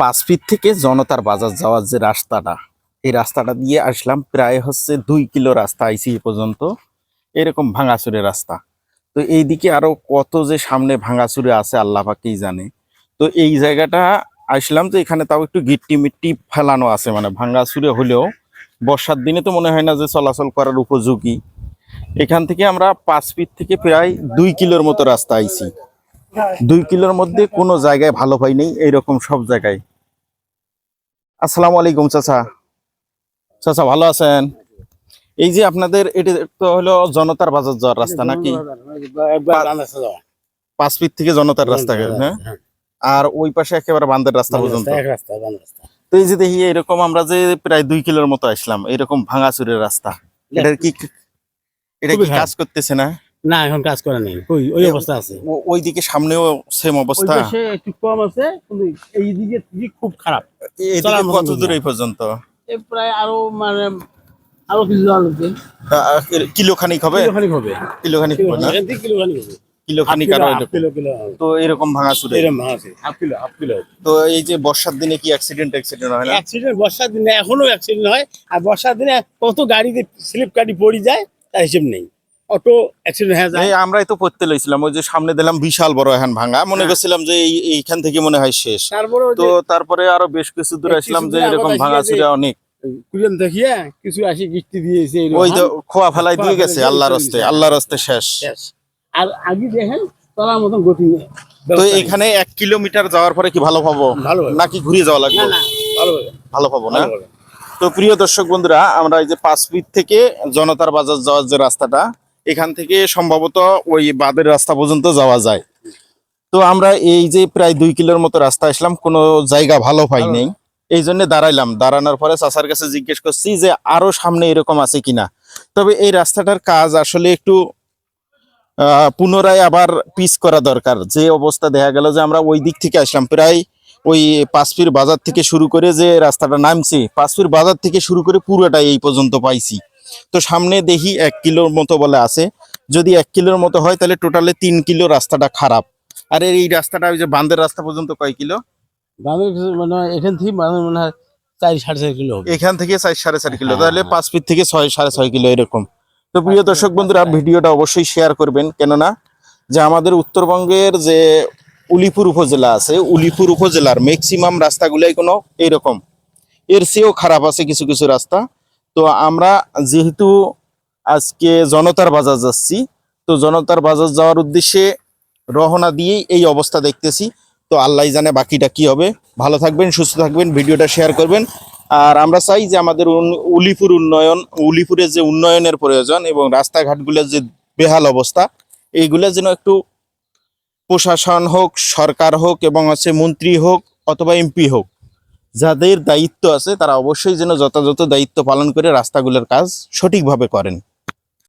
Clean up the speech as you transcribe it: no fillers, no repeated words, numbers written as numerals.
5 fit থেকে জনতার বাজার যাওয়ার যে রাস্তাটা, এই রাস্তাটা দিয়ে আসলাম। প্রায় হচ্ছে 2 কিলো রাস্তা আইছি এ পর্যন্ত, এরকম ভাঙাচুরে রাস্তা। তো এইদিকে আরো কত যে সামনে ভাঙাচুরে আছে আল্লাহ পাকেই জানে। তো এই জায়গাটা আসলাম, তো এখানে তাও একটু গিট্টি মিট্টি ফেলানো আছে, মানে ভাঙাচুরে হলেও বর্ষার দিনে তো মনে হয় না যে চলাচল করার উপযোগী। এখান থেকে আমরা 5 ফিট থেকে প্রায় 2 কিলোর মতো রাস্তা আইছি। 2 কিলোর মধ্যে কোনো জায়গায় ভালো হয় নেই, এইরকম সব জায়গায়। আসসালামু আলাইকুম চাচা। চাচা ভালো আছেন? এই যে আপনাদের এটা তো হলো জনতার বাজার যাওয়ার রাস্তা নাকি? 5 ফিট থেকে জনতার রাস্তা, হ্যাঁ। আর ওই পাশে একেবারে বান্দের রাস্তা পর্যন্ত। তো এই যে দেখি এরকম আমরা যে প্রায় 2 কিলোর মতো আসলাম, এরকম ভাঙাচুরের রাস্তা। এটা কি কাজ করতেছে না? না, এখন কাজ করে নেই, ওই অবস্থা আছে। ওইদিকে সামনেও সেম অবস্থা, একটু কম আছে, কিন্তু এই দিকে খুব খারাপ। এইদিকে কত দূর এই পর্যন্ত? প্রায় আরো মানে আরো কিছু লাগবে, কিলোখানিক হবে। কিলোখানিক হবে না? কিলোখানিক আরো এরকম। তো এরকম ভাঙাচুরে হাফ কিলো। তো এই যে বর্ষার দিনে কি অ্যাক্সিডেন্ট হয় না? অ্যাক্সিডেন্ট বর্ষার দিনে এখনো অ্যাক্সিডেন্ট হয়, আর বর্ষার দিনে কত গাড়িতে স্লিপ কাটি পড়ে যায় তার হিসেব নেই। অটো অ্যাক্সিডেন্ট হয়ে যায়। আমরাই তো পড়তে লইছিলাম, ওই যে সামনে দিলাম বিশাল বড় এখন ভাঙা, মনে করছিলাম যে এইখান থেকে মনে হয় শেষ। তো তারপরে আরো বেশ কিছু দূর আসলাম যে এরকম ভাঙাচুরা অনেক। কুজন দেখিয়ে কিছু আসি গিফট দিয়েছে, ওই তো খোয়া ফেলাই দিয়ে গেছে, আল্লাহর হস্তে শেষ। আর আগে দেখেন চলার মতন গতি নেই। তো এখানে 1 কিলোমিটার যাওয়ার পরে কি ভালো পাবো নাকি ঘুরে যাওয়া লাগবে? ভালো পাবো না। তো প্রিয় দর্শক বন্ধুরা, আমরা এই যে 5 ফিট থেকে জনতার বাজার যাওয়ার যে রাস্তাটা, এখান থেকে সম্ভবত ওই বাদের রাস্তা পর্যন্ত যাওয়া যায়। তো আমরা এই যে প্রায় 2 কিলোর মতো রাস্তা আসলাম, কোনো জায়গা ভালো পাই নেই। এই জন্য দাঁড়াইলাম। দাঁড়ানোর পরে চাচার কাছে জিজ্ঞেস করছি যে আরো সামনে এরকম আছে কিনা। তবে এই রাস্তাটার কাজ আসলে একটু পুনরায় আবার পিচ করা দরকার। যে অবস্থা দেখা গেল যে আমরা ওই দিক থেকে আসলাম, প্রায় ওই 5 ফিট বাজার থেকে শুরু করে যে রাস্তাটা নামছি, 5 ফিট বাজার থেকে শুরু করে পুরোটাই এই পর্যন্ত পাইছি। তো সামনে দেখি 1 কিলোর মতো বলে আছে। যদি 1 কিলোর মতো হয় তাহলে টোটালে 3 কিলো রাস্তাটা খারাপ। আর এই রাস্তাটা ওই যে বান্দের রাস্তা পর্যন্ত কয় কিলো? মানে এখান থেকে মনে হয় 4-4.5 কিলো, এখান থেকে 4-4.5 কিলো, তাহলে 5 ফিট থেকে 6-6.5 কিলো এরকম। তো প্রিয় দর্শক বন্ধুরা, ভিডিওটা অবশ্যই শেয়ার করবেন, কেননা যে আমাদের উত্তরবঙ্গের যে উলিপুর উপজেলা আছে, উলিপুর উপজেলার ম্যাক্সিমাম রাস্তাগুলাই কোনো এইরকম, এর চেয়েও খারাপ আছে কিছু কিছু রাস্তা। তো আমরা যেহেতু আজকে জনতার বাজার যাচ্ছি, তো জনতার বাজার যাওয়ার উদ্দেশ্যে রওনা দিয়েই এই অবস্থা দেখতেছি। তো আল্লাহ জানে বাকিটা কি হবে। ভালো থাকবেন, সুস্থ থাকবেন, ভিডিওটা শেয়ার করবেন। আর আমরা চাই যে আমাদের উলিপুরের যে উন্নয়নের প্রয়োজন এবং রাস্তাঘাটগুলোর যে বেহাল অবস্থা, এইগুলো যেন একটু প্রশাসন হোক, সরকার হোক, এবং হচ্ছে মন্ত্রী হোক অথবা এমপি হোক, যাদের দায়িত্ব আছে তারা অবশ্যই যেন যথাযথ দায়িত্ব পালন করে রাস্তাগুলোর কাজ সঠিকভাবে করেন।